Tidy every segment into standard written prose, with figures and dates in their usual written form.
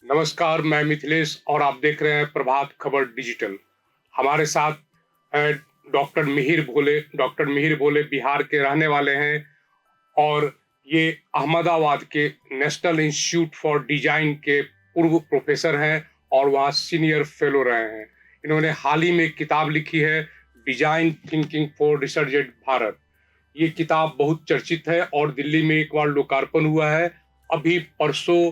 नमस्कार, मैं मिथिलेश और आप देख रहे हैं प्रभात खबर डिजिटल। हमारे साथ हैं डॉक्टर मिहिर भोले बिहार के रहने वाले हैं और ये अहमदाबाद के नेशनल इंस्टीट्यूट फॉर डिजाइन के पूर्व प्रोफेसर हैं और वहाँ सीनियर फेलो रहे हैं। इन्होंने हाल ही में एक किताब लिखी है, design thinking for resurgent Bharat. ये किताब बहुत चर्चित है और दिल्ली में एक बार लोकार्पण हुआ है। अभी परसों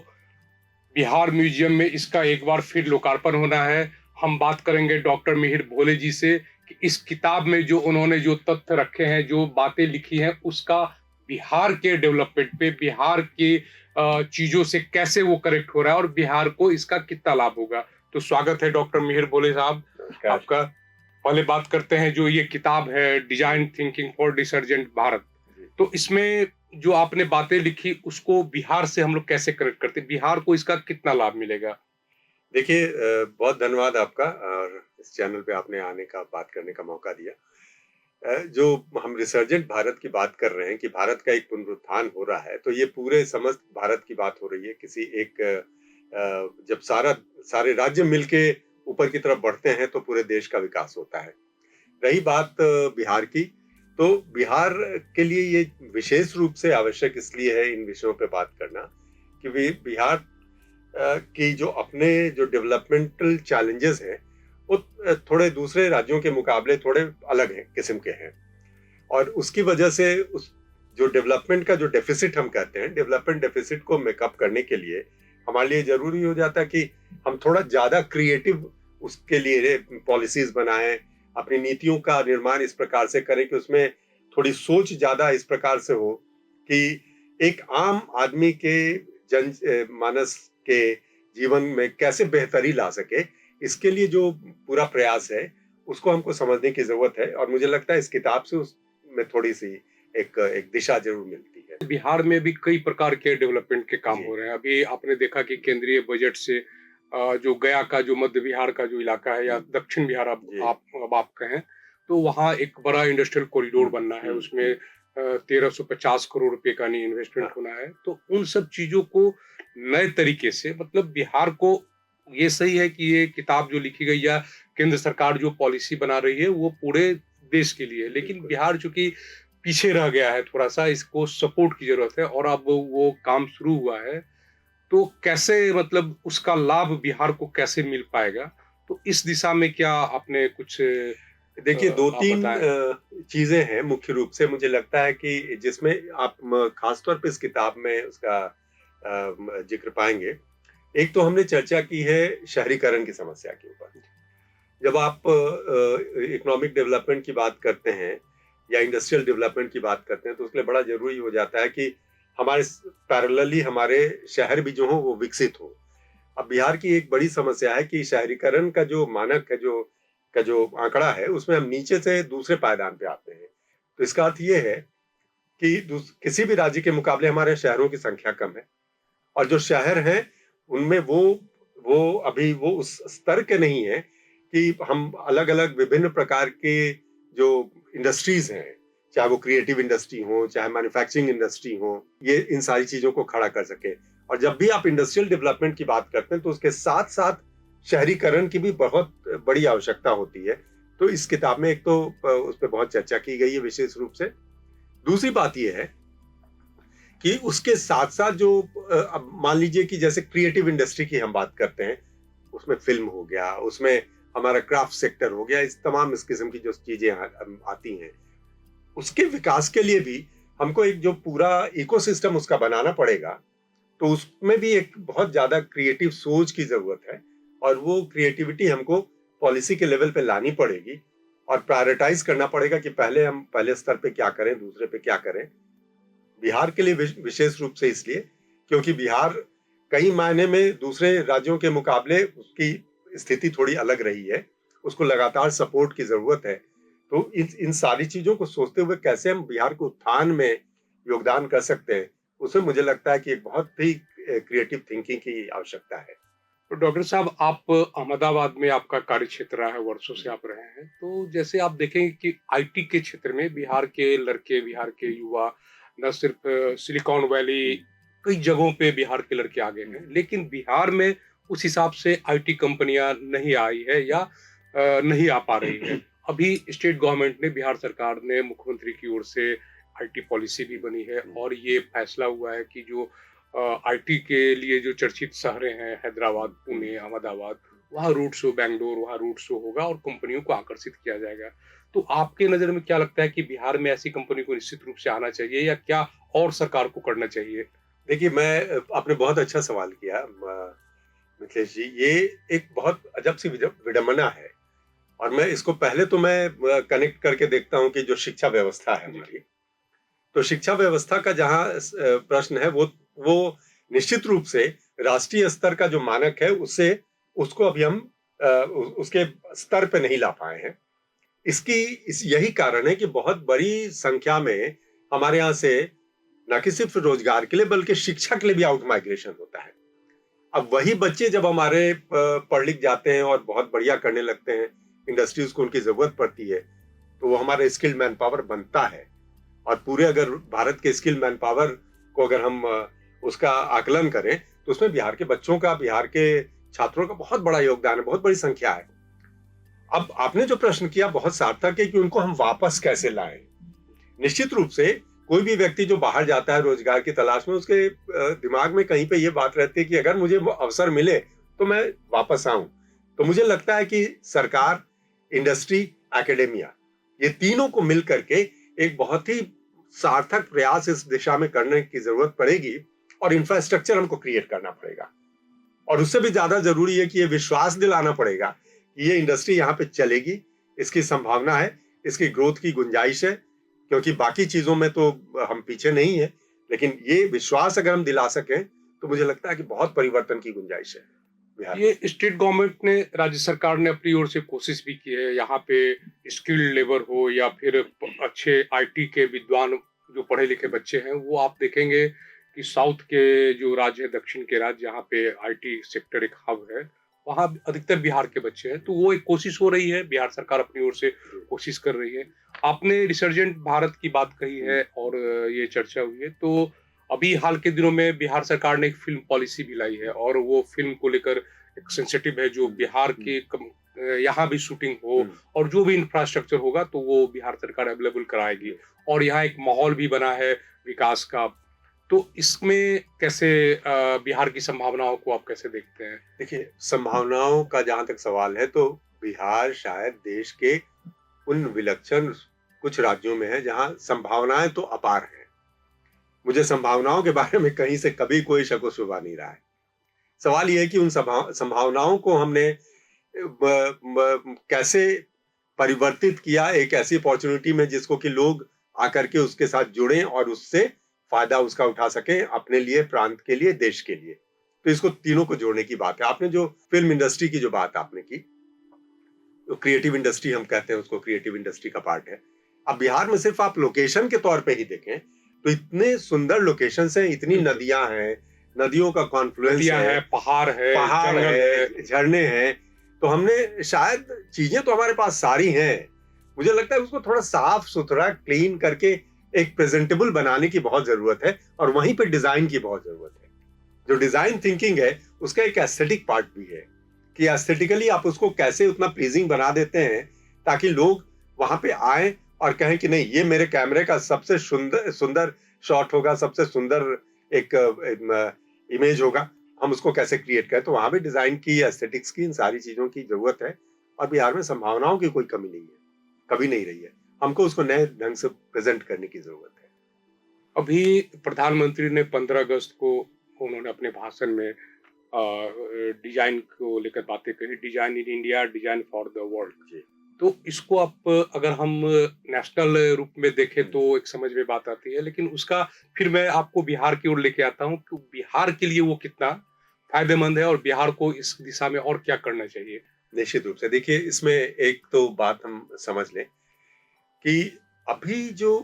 बिहार म्यूजियम में इसका एक बार फिर लोकार्पण होना है। हम बात करेंगे डॉक्टर मिहिर भोले जी से कि इस किताब में जो उन्होंने जो तथ्य रखे हैं, जो बातें लिखी हैं, उसका बिहार के डेवलपमेंट पे, बिहार की चीजों से कैसे वो करेक्ट हो रहा है और बिहार को इसका कितना लाभ होगा। तो स्वागत है डॉक्टर मिहिर भोले साहब आपका। पहले बात करते हैं, जो ये किताब है डिजाइन थिंकिंग फॉर डिसर्जेंट भारत, तो इसमें जो आपने बातें लिखी उसको बिहार से हम लोग कैसे कनेक्ट करते हैं, बिहार को इसका कितना लाभ मिलेगा? देखिए बहुत धन्यवाद आपका और इस चैनल पे आपने आने का बात करने का मौका दिया। जो हम रिसर्जेंट भारत की बात कर रहे हैं कि भारत का एक पुनरुत्थान हो रहा है, तो ये पूरे समस्त भारत की बात हो रही है। किसी एक जब सारे राज्य मिलके ऊपर की तरफ बढ़ते हैं, तो पूरे देश का विकास होता है। रही बात बिहार की, तो बिहार के लिए ये विशेष रूप से आवश्यक इसलिए है इन विषयों पे बात करना कि बिहार की जो डेवलपमेंटल चैलेंजेस हैं, वो थोड़े दूसरे राज्यों के मुकाबले थोड़े अलग हैं, किस्म के हैं। और उसकी वजह से उस जो डेवलपमेंट का जो डेफिसिट हम कहते हैं, डेवलपमेंट डेफिसिट को मेकअप करने के लिए हमारे लिए ज़रूरी हो जाता है कि हम थोड़ा ज़्यादा क्रिएटिव उसके लिए पॉलिसीज़ बनाएँ, अपनी नीतियों का निर्माण इस प्रकार से करें कि उसमें थोड़ी सोच ज़्यादा इस प्रकार से हो कि एक आम आदमी के मानस के जीवन में कैसे बेहतरी ला सके, इसके लिए जो पूरा प्रयास है, उसको हमको समझने की ज़रूरत है और मुझे लगता है इस किताब से उसमें थोड़ी-सी एक दिशा ज़रूर मिलती है। बिहार में भी कई प्रकार के डेवलपमेंट के काम जी, हो रहे हैं। अभी आपने देखा कि केंद्रीय बजट से जो गया का जो मध्य बिहार का जो इलाका है या हुँ, दक्षिण बिहार जी। आप कहें, तो वहाँ एक बड़ा इंडस्ट्रियल कॉरिडोर हुँ, बनना है। हुँ, उसमें हुँ। 1350 करोड़ रुपए का नहीं इन्वेस्टमेंट हाँ, होना है। तो उन सब चीज़ों को नए तरीके से, मतलब बिहार को, ये सही है कि ये किताब जो लिखी गई या केंद्र सरकार जो पॉलिसी बना रही है वो पूरे देश के लिए है। लेकिन बिल्कुल। बिहार चूँकि पीछे रह गया है थोड़ा-सा, इसको सपोर्ट की ज़रूरत है और अब वो काम शुरू हुआ है। तो कैसे, मतलब उसका लाभ बिहार को कैसे मिल पाएगा? तो इस दिशा में क्या आपने कुछ देखिए आप 2-3 बताएँ? चीज़ें हैं मुख्य रूप से मुझे लगता है कि जिसमें आप ख़ास तौर पे इस किताब में उसका ज़िक्र पाएँगे। एक तो हमने चर्चा की है शहरीकरण की समस्या के ऊपर। जब आप इकोनॉमिक डेवलपमेंट की बात करते हैं या इंडस्ट्रियल डेवलपमेंट की बात करते हैं, तो उसके लिए बड़ा ज़रूरी हो जाता है कि हमारे पैरेलली हमारे शहर भी जो हों वो विकसित हों। अब बिहार की एक बड़ी समस्या है कि शहरीकरण का जो मानक है, जो आंकड़ा है, उसमें हम नीचे से दूसरे पायदान पे आते हैं। तो इसका अर्थ ये है कि किसी भी राज्य के मुकाबले हमारे शहरों की संख्या कम है और जो शहर हैं, उनमें वो अभी वो उस स्तर के नहीं हैं कि हम अलग-अलग विभिन्न प्रकार के जो इंडस्ट्रीज़ हैं, चाहे वो क्रिएटिव इंडस्ट्री हो, चाहे मैन्युफैक्चरिंग इंडस्ट्री हो, ये इन सारी चीज़ों को खड़ा कर सकें। और जब भी आप इंडस्ट्रियल डेवलपमेंट की बात करते हैं, तो उसके साथ-साथ शहरीकरण की भी बहुत बड़ी आवश्यकता होती है। तो इस किताब में एक तो उस पे बहुत चर्चा की गई है विशेष रूप से। दूसरी बात ये है कि उसके साथ-साथ जो अब मान लीजिए कि जैसे क्रिएटिव इंडस्ट्री की हम बात करते हैं, उसमें फ़िल्म हो गया, उसमें हमारा क्राफ्ट सेक्टर हो गया, इस किस्म की जो चीज़ें आती हैं, उसके विकास के लिए भी हमको एक जो पूरा इकोसिस्टम उसका बनाना पड़ेगा, तो उसमें भी एक बहुत ज़्यादा क्रिएटिव सोच की ज़रूरत है और वो क्रिएटिविटी हमको पॉलिसी के लेवल पे लानी पड़ेगी और प्रायोरिटाइज़ करना पड़ेगा कि पहले हम पहले स्तर पे क्या करें, दूसरे पे क्या करें। बिहार के लिए विशेष रूप से इसलिए क्योंकि बिहार कई मायने में दूसरे राज्यों के मुकाबले उसकी स्थिति थोड़ी अलग रही है। उसको लगातार सपोर्ट की ज़रूरत है। तो इन इन सारी चीज़ों को सोचते हुए कैसे हम बिहार को उत्थान में योगदान कर सकते हैं, उसमें मुझे लगता है कि एक बहुत ही क्रिएटिव थिंकिंग की आवश्यकता है। तो डॉक्टर साहब, आप अहमदाबाद में आपका कार्यक्षेत्र रहा है, वर्षों से जी, आप रहे हैं। तो जैसे आप देखेंगे कि आईटी के क्षेत्र में बिहार के लड़के, बिहार के युवा, न सिर्फ सिलिकॉन वैली, हुँ, कई जगहों पे बिहार के लड़के आगे हुँ, हैं। लेकिन बिहार में उस हिसाब से आईटी कंपनियां नहीं आई है या नहीं आ पा रही है। अभी स्टेट गवर्नमेंट ने, बिहार सरकार ने, मुख्यमंत्री की ओर से आईटी पॉलिसी भी बनी है और ये फैसला हुआ है कि जो आईटी के लिए जो चर्चित शहरें हैं, हैदराबाद, पुणे, अहमदाबाद, वहाँ रूट शो, बैंगलोर, वहाँ रूट शो होगा और कंपनियों को आकर्षित किया जाएगा। तो आपके नज़र में क्या लगता है कि बिहार में ऐसी कंपनी को निश्चित रूप से आना चाहिए या क्या और सरकार को करना चाहिए? देखिए, आपने बहुत अच्छा सवाल किया मिथिलेश जी। ये एक बहुत अजब सी विडंबना है और मैं इसको पहले तो मैं कनेक्ट करके देखता हूँ कि जो शिक्षा व्यवस्था है हमारी, तो शिक्षा व्यवस्था का जहाँ प्रश्न है वो निश्चित रूप से राष्ट्रीय स्तर का जो मानक है उससे उसको अभी हम उसके स्तर पे नहीं ला पाए हैं। यही कारण है कि बहुत बड़ी संख्या में हमारे यहाँ से न कि सिर्फ रोजगार के लिए बल्कि शिक्षा के लिए भी आउट माइग्रेशन होता है। अब वही बच्चे जब हमारे पढ़ लिख जाते हैं और बहुत बढ़िया करने लगते हैं, इंडस्ट्रीज को उनकी जरूरत पड़ती है, तो वो हमारे स्किल्ड मैन पावर बनता है। और पूरे अगर भारत के स्किल्ड मैन पावर को अगर हम उसका आकलन करें तो उसमें बिहार के बच्चों का, बिहार के छात्रों का बहुत बड़ा योगदान है, बहुत बड़ी संख्या है। अब आपने जो प्रश्न किया बहुत सार्थक है कि उनको हम वापस कैसे लाएं। निश्चित रूप से कोई भी व्यक्ति जो बाहर जाता है रोजगार की तलाश में, उसके दिमाग में कहीं पे ये बात रहती है कि अगर मुझे वो अवसर मिले तो मैं वापस आऊं। तो मुझे लगता है कि सरकार, इंडस्ट्री, एकेडेमिया, ये तीनों को मिल करके एक बहुत ही सार्थक प्रयास इस दिशा में करने की जरूरत पड़ेगी और इंफ्रास्ट्रक्चर हमको क्रिएट करना पड़ेगा। और उससे भी ज्यादा जरूरी है कि ये विश्वास दिलाना पड़ेगा कि ये इंडस्ट्री यहाँ पे चलेगी, इसकी संभावना है, इसकी ग्रोथ की गुंजाइश है, क्योंकि बाकी चीजों में तो हम पीछे नहीं है, लेकिन ये विश्वास अगर हम दिला सकें तो मुझे लगता है कि बहुत परिवर्तन की गुंजाइश है बिहार में। ये स्टेट गवर्नमेंट ने, राज्य सरकार ने अपनी ओर से कोशिश भी की है, यहाँ पे स्किल्ड लेबर हो या फिर अच्छे आईटी के विद्वान जो पढ़े लिखे बच्चे हैं, वो आप देखेंगे कि साउथ के जो राज्य है, दक्षिण के राज्य, जहाँ पे आईटी सेक्टर एक हब है, वहाँ अधिकतर बिहार के बच्चे हैं। तो वो एक कोशिश हो रही है, बिहार सरकार अपनी ओर से कोशिश कर रही है। आपने रिसर्जेंट भारत की बात कही है और ये चर्चा हुई है, तो अभी हाल के दिनों में बिहार सरकार ने एक फिल्म पॉलिसी भी लाई है और वो फिल्म को लेकर एक सेंसिटिव है, जो बिहार के यहाँ भी शूटिंग हो और जो भी इंफ्रास्ट्रक्चर होगा तो वो बिहार सरकार अवेलेबल कराएगी और यहाँ एक माहौल भी बना है विकास का। तो इसमें कैसे बिहार की संभावनाओं को आप कैसे देखते हैं? देखिए, संभावनाओं का जहां तक सवाल है तो बिहार शायद देश के उन विलक्षण कुछ राज्यों में है जहां संभावनाएं तो अपार हैं। मुझे संभावनाओं के बारे में कहीं से कभी कोई शक व शुबा नहीं रहा है। सवाल यह है कि उन संभावनाओं को हमने कैसे परिवर्तित किया एक ऐसी अपॉर्चुनिटी में जिसको कि लोग आकर के उसके साथ जुड़ें और उससे फायदा उसका उठा सकें अपने लिए, प्रांत के लिए, देश के लिए। तो इसको तीनों को जोड़ने की बात है। आपने जो फिल्म इंडस्ट्री की जो बात आपने की, तो क्रिएटिव इंडस्ट्री हम कहते हैं उसको, क्रिएटिव इंडस्ट्री का पार्ट है। अब बिहार में सिर्फ आप लोकेशन के तौर पे ही देखें तो इतने सुंदर लोकेशंस हैं, इतनी नदियां हैं, नदियों का कॉन्फ्लुएंस है, पहाड़ जंगल है, झरने हैं। तो हमने शायद, चीजें तो हमारे पास सारी हैं, मुझे लगता है उसको थोड़ा साफ सुथरा क्लीन करके एक प्रेजेंटेबल बनाने की बहुत जरूरत है और वहीं पे डिजाइन की बहुत जरूरत है। जो डिजाइन थिंकिंग है उसका एक एस्थेटिक पार्ट भी है कि एस्थेटिकली आप उसको कैसे उतना प्लीजिंग बना देते हैं ताकि लोग वहां पे आए और कहें कि नहीं, ये मेरे कैमरे का सबसे सुंदर शॉट होगा, सबसे सुंदर एक इमेज होगा, हम उसको कैसे क्रिएट करें। तो वहां भी डिजाइन की, एस्थेटिक्स की, इन सारी चीजों की जरूरत है और बिहार में संभावनाओं की कोई कमी नहीं है, कभी नहीं रही है। हमको उसको नए ढंग से प्रेजेंट करने की जरूरत है। अभी प्रधानमंत्री ने 15 अगस्त को उन्होंने अपने भाषण में डिजाइन को लेकर बातें कही, design in India, design for the world. तो इसको आप अगर हम नेशनल रूप में देखें तो एक समझ में बात आती है, लेकिन उसका फिर मैं आपको बिहार की ओर लेके आता हूँ कि बिहार के लिए वो कितना फायदेमंद है और बिहार को इस दिशा में और क्या करना चाहिए। निश्चित रूप से देखिए, इसमें एक तो बात हम समझ लें कि अभी जो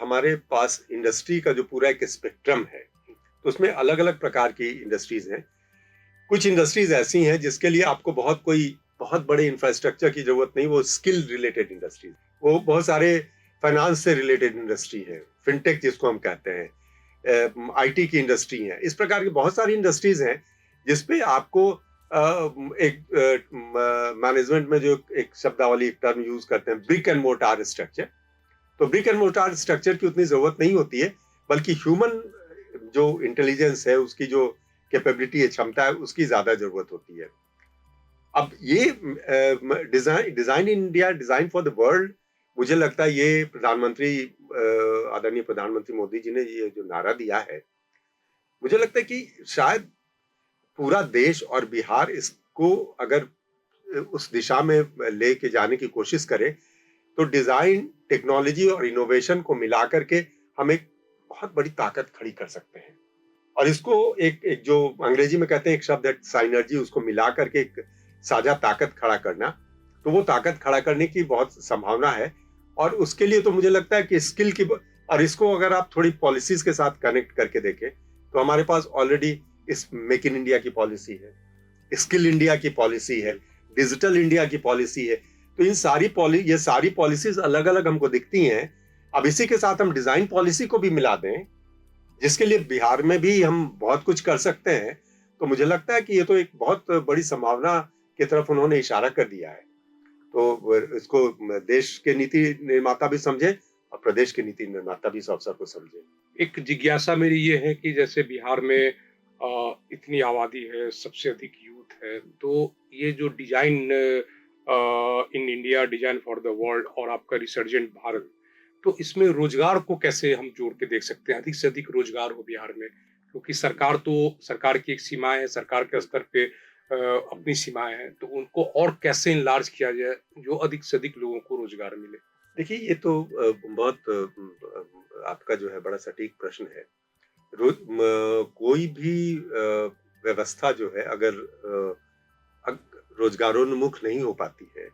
हमारे पास इंडस्ट्री का जो पूरा एक स्पेक्ट्रम है, तो उसमें अलग अलग प्रकार की इंडस्ट्रीज हैं। कुछ इंडस्ट्रीज ऐसी हैं जिसके लिए आपको बहुत बड़े इंफ्रास्ट्रक्चर की जरूरत नहीं, वो स्किल रिलेटेड इंडस्ट्रीज, वो बहुत सारे फाइनेंस से रिलेटेड इंडस्ट्री है, फिनटेक जिसको हम कहते हैं, आईटी की इंडस्ट्री है। इस प्रकार की बहुत सारी इंडस्ट्रीज हैं जिसपे आपको एक मैनेजमेंट में जो एक शब्दावली, एक टर्म यूज करते हैं, ब्रिक एंड मोर्टार स्ट्रक्चर। तो ब्रिक एंड मोर्टार स्ट्रक्चर की उतनी जरूरत नहीं होती है, बल्कि ह्यूमन जो इंटेलिजेंस है, उसकी जो कैपेबिलिटी है, क्षमता है, उसकी ज्यादा जरूरत होती है। अब ये design in India, design for the world, मुझे लगता है ये प्रधानमंत्री, आदरणीय प्रधानमंत्री मोदी जी ने ये जो नारा दिया है, मुझे लगता है कि शायद पूरा देश और बिहार इसको अगर उस दिशा में लेके जाने की कोशिश करे, तो डिजाइन, टेक्नोलॉजी और इनोवेशन को मिला करके हम एक बहुत बड़ी ताकत खड़ी कर सकते हैं। और इसको एक जो अंग्रेजी में कहते हैं एक शब्द है साइनर्जी, उसको मिला करके एक साझा ताकत खड़ा करना, तो वो ताकत खड़ा करने की बहुत संभावना है। और उसके लिए तो मुझे लगता है कि स्किल की, और इसको अगर आप थोड़ी पॉलिसीज के साथ कनेक्ट करके देखें, तो हमारे पास ऑलरेडी इस मेक इन इंडिया की पॉलिसी है, स्किल इंडिया की पॉलिसी है, डिजिटल इंडिया की पॉलिसी है। तो ये सारी पॉलिसीज अलग अलग हमको दिखती हैं। अब इसी के साथ हम डिजाइन पॉलिसी को भी मिला दें, जिसके लिए बिहार में भी हम बहुत कुछ कर सकते हैं, तो मुझे लगता है कि ये तो एक बहुत बड़ी संभावना की तरफ उन्होंने इशारा कर दिया है। तो इसको देश के नीति निर्माता भी समझे और प्रदेश के नीति निर्माता भी इस अवसर को समझे। एक जिज्ञासा मेरी ये है कि जैसे बिहार में इतनी आबादी है, सबसे अधिक यूथ है, तो ये जो design in India, design for the world और आपका रिसर्जेंट भारत, तो इसमें रोजगार को कैसे हम जोड़ के देख सकते हैं, अधिक से अधिक रोजगार हो बिहार में? क्योंकि सरकार की एक सीमाएं है, सरकार के स्तर पे अपनी सीमाएं हैं, तो उनको और कैसे इनलार्ज किया जाए जो अधिक से अधिक लोगों को रोजगार मिले? देखिए, ये तो बहुत आपका जो है बड़ा सटीक प्रश्न है। कोई भी व्यवस्था जो है अगर रोजगारोन्मुख नहीं हो पाती है,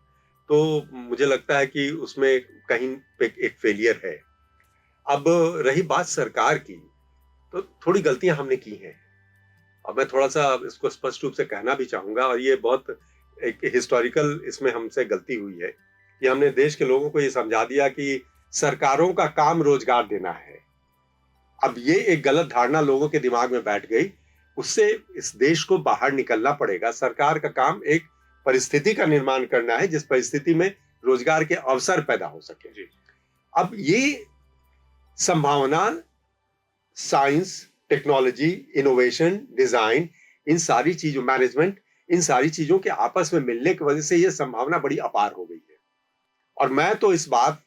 तो मुझे लगता है कि उसमें कहीं पे एक फेलियर है। अब रही बात सरकार की, तो थोड़ी गलतियां हमने की हैं। अब मैं थोड़ा-सा इसको स्पष्ट रूप से कहना भी चाहूँगा, और ये बहुत एक हिस्टोरिकल इसमें हमसे गलती हुई है कि हमने देश के लोगों को ये समझा दिया कि सरकारों का काम रोजगार देना है। अब ये एक गलत धारणा लोगों के दिमाग में बैठ गई, उससे इस देश को बाहर निकलना पड़ेगा। सरकार का काम एक परिस्थिति का निर्माण करना है, जिस परिस्थिति में रोजगार के अवसर पैदा हो सके। जी। अब ये संभावना साइंस, टेक्नोलॉजी, इनोवेशन, डिजाइन, इन सारी चीजों, मैनेजमेंट, इन सारी चीजों के आपस में मिलने की वजह से ये संभावना बड़ी अपार हो गई है। और मैं तो इस बात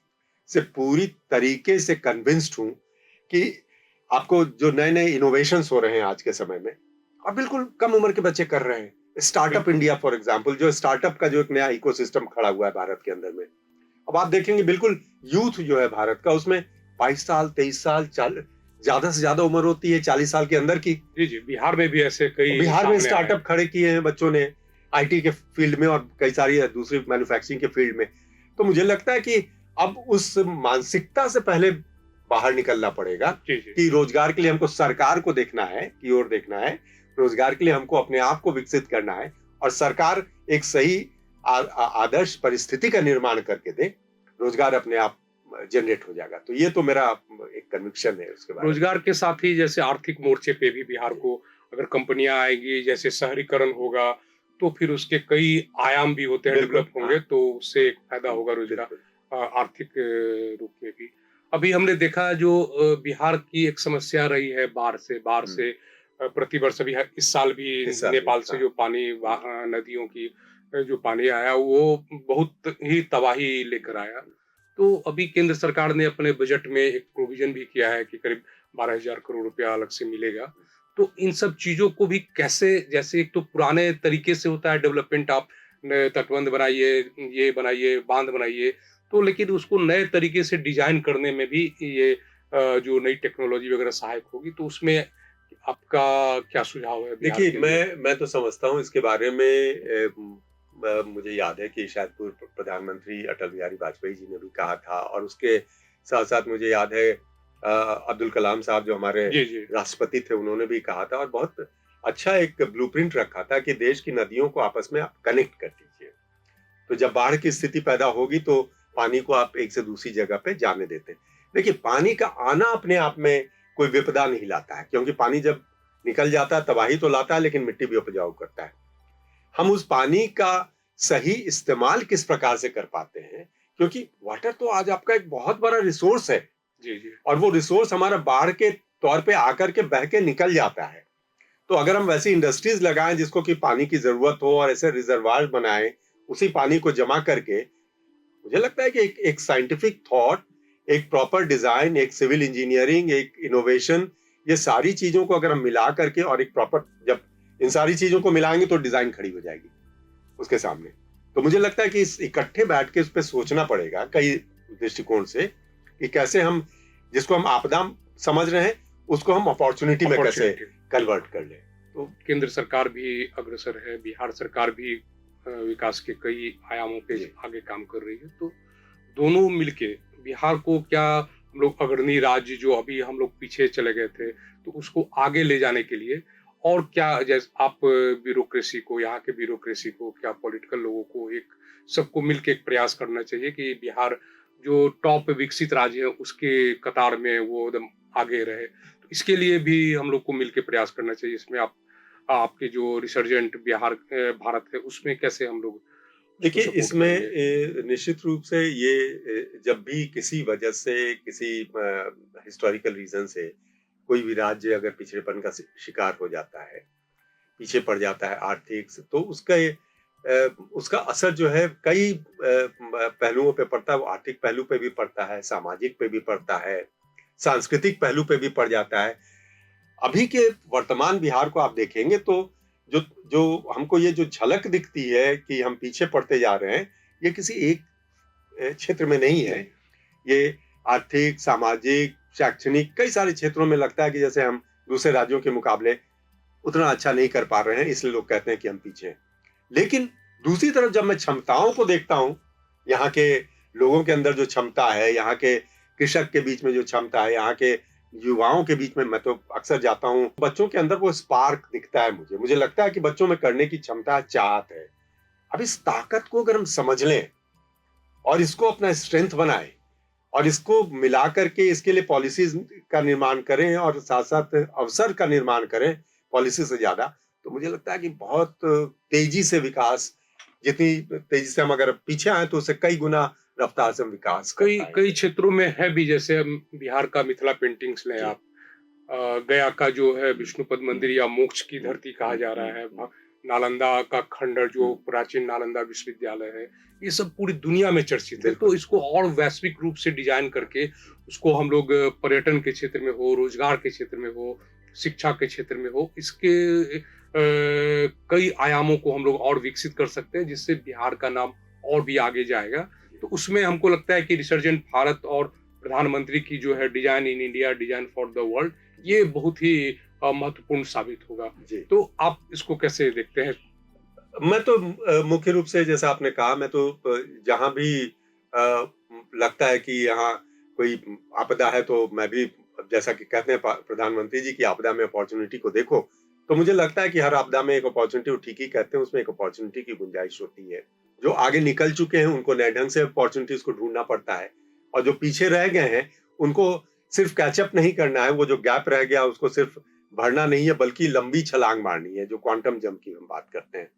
से पूरी तरीके से कन्विंस्ड हूं कि आपको जो नए नए इनोवेशंस हो रहे हैं आज के समय में, और बिल्कुल कम उम्र के बच्चे कर रहे हैं, स्टार्टअप इंडिया फॉर एग्जांपल, जो स्टार्टअप का जो एक नया इकोसिस्टम खड़ा हुआ है भारत के अंदर में, अब आप देखेंगे बिल्कुल यूथ जो है भारत का, उसमें 22 साल, 23 साल, ज्यादा से ज्यादा उम्र होती है 40 साल के अंदर की। जी जी, बिहार में भी ऐसे कई बिहार में सामने आए स्टार्टअप खड़े किए हैं बच्चों ने, आईटी के फील्ड में और कई सारी दूसरी मैन्युफैक्चरिंग के फील्ड में। तो मुझे लगता है कि अब उस मानसिकता से पहले बाहर निकलना पड़ेगा जी जी। कि रोजगार के लिए हमको सरकार को देखना है, की ओर देखना है। रोजगार के लिए हमको अपने आप को विकसित करना है, और सरकार एक सही आदर्श परिस्थिति का निर्माण करके दे, रोजगार अपने आप जनरेट हो जाएगा। तो ये तो मेरा एक कन्विक्शन है उसके बारे में। रोजगार के साथ ही जैसे आर्थिक मोर्चे पे भी बिहार को अगर कंपनियां आएगी, जैसे शहरीकरण होगा, तो फिर उसके कई आयाम भी होते हैं, बिल्कुल, डेवलप होंगे, हाँ। तो उससे एक फायदा होगा रोजगार, बिल्कुल। आर्थिक रूप में भी। अभी हमने देखा जो बिहार की एक समस्या रही है बाढ़ से प्रतिवर्ष अभी इस साल भी इस साल भी, नेपाल से हाँ। जो पानी नदियों की जो पानी आया वो बहुत ही तबाही लेकर आया। तो अभी केंद्र सरकार ने अपने बजट में एक प्रोविजन भी किया है कि करीब 12,000 करोड़ रुपया अलग से मिलेगा। तो इन सब चीजों को भी कैसे, जैसे एक तो पुराने तरीके से होता है डेवलपमेंट, आप तटबंध बनाइए, ये बनाइए, बांध बनाइए, तो लेकिन उसको नए तरीके से डिजाइन करने में भी ये जो नई टेक्नोलॉजी वगैरह सहायक होगी, तो उसमें आपका क्या सुझाव है बिहार देखिए, के लिए? मैं तो समझता हूँ इसके बारे में, मुझे याद है कि शायद पूर्व प्रधानमंत्री अटल बिहारी वाजपेयी जी ने भी कहा था, और उसके साथ साथ मुझे याद है अब्दुल कलाम साहब जो हमारे जी जी। राष्ट्रपति थे, उन्होंने भी कहा था, और बहुत अच्छा एक ब्लूप्रिंट रखा था कि देश की नदियों को आपस में आप कनेक्ट कर दीजिए। तो जब बाढ़ की स्थिति पैदा होगी, तो पानी को आप एक से दूसरी जगह पे जाने देते हैं। देखिए, पानी का आना अपने आप में कोई विपदा नहीं लाता है, क्योंकि पानी जब निकल जाता है तबाही तो लाता है, लेकिन मिट्टी भी उपजाऊ करता है। हम उस पानी का सही इस्तेमाल किस प्रकार से कर पाते हैं, क्योंकि वाटर तो आज आपका एक बहुत बड़ा रिसोर्स है जी जी और वो रिसोर्स हमारा बाढ़ के तौर पे आकर के बह के निकल जाता है। तो अगर हम वैसी इंडस्ट्रीज लगाएं जिसको कि पानी की जरूरत हो और ऐसे रिजर्वायर बनाएं, उसी पानी को जमा करके, मुझे लगता है कि एक साइंटिफिक थॉट, एक प्रॉपर डिजाइन, एक सिविल इंजीनियरिंग, एक इनोवेशन, ये सारी चीजों को अगर हम मिला करके और एक प्रॉपर, जब इन सारी चीजों को मिलाएंगे तो डिजाइन खड़ी हो जाएगी उसके सामने। तो मुझे लगता है कि इस इकट्ठे बैठ के उस पर सोचना पड़ेगा कई दृष्टिकोण से कि कैसे हम जिसको हम आपदा समझ रहे हैं उसको हम अपॉर्चुनिटी में कैसे कन्वर्ट कर लें। तो केंद्र सरकार भी अग्रसर है, बिहार सरकार भी विकास के कई आयामों पे आगे काम कर रही है। तो दोनों मिलके बिहार को क्या, हम लोग अग्रणी राज्य जो अभी हम लोग पीछे चले गए थे, तो उसको आगे ले जाने के लिए और क्या, जैसे आप ब्यूरोक्रेसी को, यहाँ के ब्यूरोक्रेसी को, क्या पॉलिटिकल लोगों को एक सबको मिलके एक प्रयास करना चाहिए कि बिहार जो टॉप विकसित राज्य है उसके कतार में वो एकदम आगे रहे। तो इसके लिए भी हम लोग को मिलके प्रयास करना चाहिए। इसमें आपके जो रिसर्जेंट बिहार भारत है उसमें कैसे हम लोग देखिए इसमें निश्चित रूप से ये जब भी किसी वजह से, किसी हिस्टोरिकल रीजन से कोई भी राज्य अगर पिछड़ेपन का शिकार हो जाता है, पीछे पड़ जाता है आर्थिक से, तो उसका असर जो है कई पहलुओं पे पड़ता है। वो आर्थिक पहलू पे भी पड़ता है, सामाजिक पे भी पड़ता है, सांस्कृतिक पहलू पे भी पड़ जाता है। अभी के वर्तमान बिहार को आप देखेंगे तो जो जो हमको ये जो झलक दिखती है कि हम पीछे पड़ते जा रहे हैं, ये किसी एक क्षेत्र में नहीं है। ये आर्थिक, सामाजिक, शैक्षणिक कई सारे क्षेत्रों में लगता है कि जैसे हम दूसरे राज्यों के मुकाबले उतना अच्छा नहीं कर पा रहे हैं, इसलिए लोग कहते हैं कि हम पीछे हैं। लेकिन दूसरी तरफ जब मैं क्षमताओं को देखता हूं, यहाँ के लोगों के अंदर जो क्षमता है, यहाँ के कृषक के बीच में जो क्षमता है, यहाँ के युवाओं के बीच में, मैं तो अक्सर जाता हूँ, बच्चों के अंदर वो स्पार्क दिखता है। मुझे लगता है कि बच्चों में करने की क्षमता, चाहत है। अब इस ताकत को अगर हम समझ लें और इसको अपना स्ट्रेंथ बनाएं और इसको मिला करके इसके लिए पॉलिसीज का निर्माण करें और साथ साथ अवसर का निर्माण करें पॉलिसी से ज्यादा, तो मुझे लगता है कि बहुत तेजी से विकास, जितनी तेजी से हम अगर पीछे आए तो उससे कई गुना रफ्तार से विकास कई क्षेत्रों में है भी। जैसे हम बिहार का मिथिला पेंटिंग्स लें आप, गया का जो है विष्णुपद मंदिर या मोक्ष की धरती कहा जा रहा है, नालंदा का खंडर जो प्राचीन नालंदा विश्वविद्यालय है, ये सब पूरी दुनिया में चर्चित है। तो इसको और वैश्विक रूप से डिजाइन करके उसको हम लोग पर्यटन के क्षेत्र में हो, रोजगार के क्षेत्र में हो, शिक्षा के क्षेत्र में हो, इसके कई आयामों को हम लोग और विकसित कर सकते हैं, जिससे बिहार का नाम और भी आगे जाएगा। तो उसमें हमको लगता है कि रिसर्जेंट भारत और प्रधानमंत्री की जो है design in India, design for the world, ये बहुत ही महत्वपूर्ण साबित होगा। तो आप इसको कैसे देखते हैं? मैं तो मुख्य रूप से जैसा आपने कहा, मैं तो जहां भी लगता है कि यहाँ कोई आपदा है तो मैं भी, जैसा कि कहते हैं प्रधानमंत्री जी की, आपदा में अपॉर्चुनिटी को देखो, तो मुझे लगता है कि हर आपदा में एक अपॉर्चुनिटी, ठीक ही कहते हैं, उसमें एक अपॉर्चुनिटी की गुंजाइश होती है। जो आगे निकल चुके हैं उनको नए ढंग से अपॉर्चुनिटीज को ढूंढना पड़ता है और जो पीछे रह गए हैं उनको सिर्फ कैचअप नहीं करना है, वो जो गैप रह गया उसको सिर्फ भरना नहीं है, बल्कि लंबी छलांग मारनी है, जो क्वांटम जंप की हम बात करते हैं।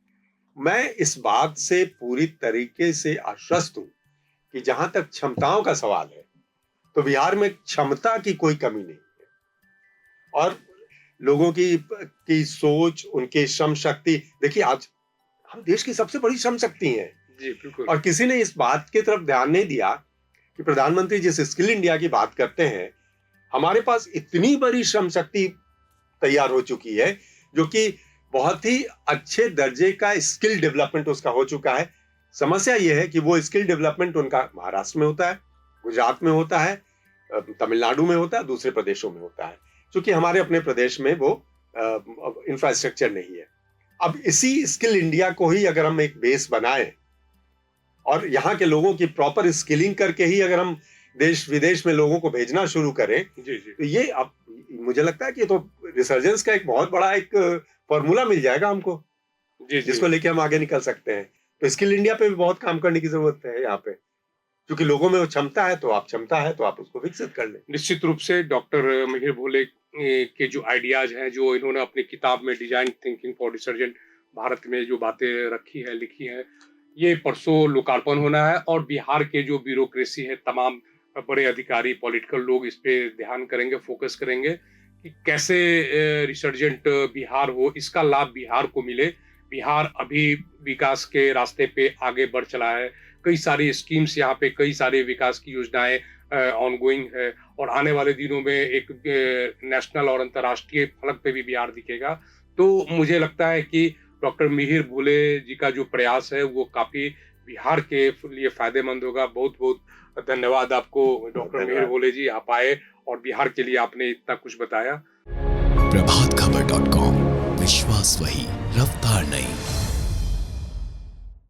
मैं इस बात से पूरी तरीके से आश्वस्त हूं कि जहां तक क्षमताओं का सवाल है तो बिहार में क्षमता की कोई कमी नहीं है और लोगों की सोच, उनकी श्रम शक्ति, देखिए आज हम देश की सबसे बड़ी श्रम शक्ति हैं जी बिल्कुल। और किसी ने इस बात की तरफ ध्यान नहीं दिया कि प्रधानमंत्री जिस स्किल इंडिया की बात करते हैं, हमारे पास इतनी बड़ी श्रम शक्ति तैयार हो चुकी है जो कि बहुत ही अच्छे दर्जे का स्किल डेवलपमेंट उसका हो चुका है। समस्या यह है कि वो स्किल डेवलपमेंट उनका महाराष्ट्र में होता है, गुजरात में होता है, तमिलनाडु में होता है, दूसरे प्रदेशों में होता है, क्योंकि हमारे अपने प्रदेश में वो इंफ्रास्ट्रक्चर नहीं है। अब इसी स्किल इंडिया को ही अगर हम एक बेस बनाएं और यहाँ के लोगों की प्रॉपर स्किलिंग करके ही अगर हम देश विदेश में लोगों को भेजना शुरू करें, तो ये अब मुझे लगता है कि तो रिसर्जेंस का एक बहुत बड़ा एक फॉर्मूला मिल जाएगा हमको, जिसको लेके हम आगे निकल सकते हैं। तो स्किल इंडिया पे भी बहुत काम करने की जरूरत है यहाँ पे, क्योंकि लोगों में वो क्षमता है, तो आप उसको विकसित कर लें। निश्चित रूप से डॉक्टर मिहिर भोले के जो आइडियाज हैं, जो इन्होंने अपनी किताब में design thinking for resurgent Bharat में जो बातें रखी है, लिखी है, ये परसों लोकार्पण होना है और बिहार के जो ब्यूरोक्रेसी है, तमाम बड़े अधिकारी, पॉलिटिकल लोग इस पे ध्यान करेंगे, फोकस करेंगे कि कैसे रिसर्जेंट बिहार हो, इसका लाभ बिहार को मिले। बिहार अभी विकास के रास्ते पे आगे बढ़ चला है। कई सारी स्कीम्स यहाँ पे, कई सारे विकास की योजनाएं ऑनगोइंग है और आने वाले दिनों में एक नेशनल और अंतर्राष्ट्रीय फलक पे भी बिहार दिखेगा। तो मुझे लगता है कि डॉक्टर मिहिर भोले जी का जो प्रयास है वो काफी बिहार के लिए फायदेमंद होगा। बहुत बहुत धन्यवाद आपको डॉक्टर मिहिर धन्यवाद। भोले जी, आप आए और बिहार के लिए आपने इतना कुछ बताया। प्रभात खबर .com, विश्वास वही, रफ्तार नहीं।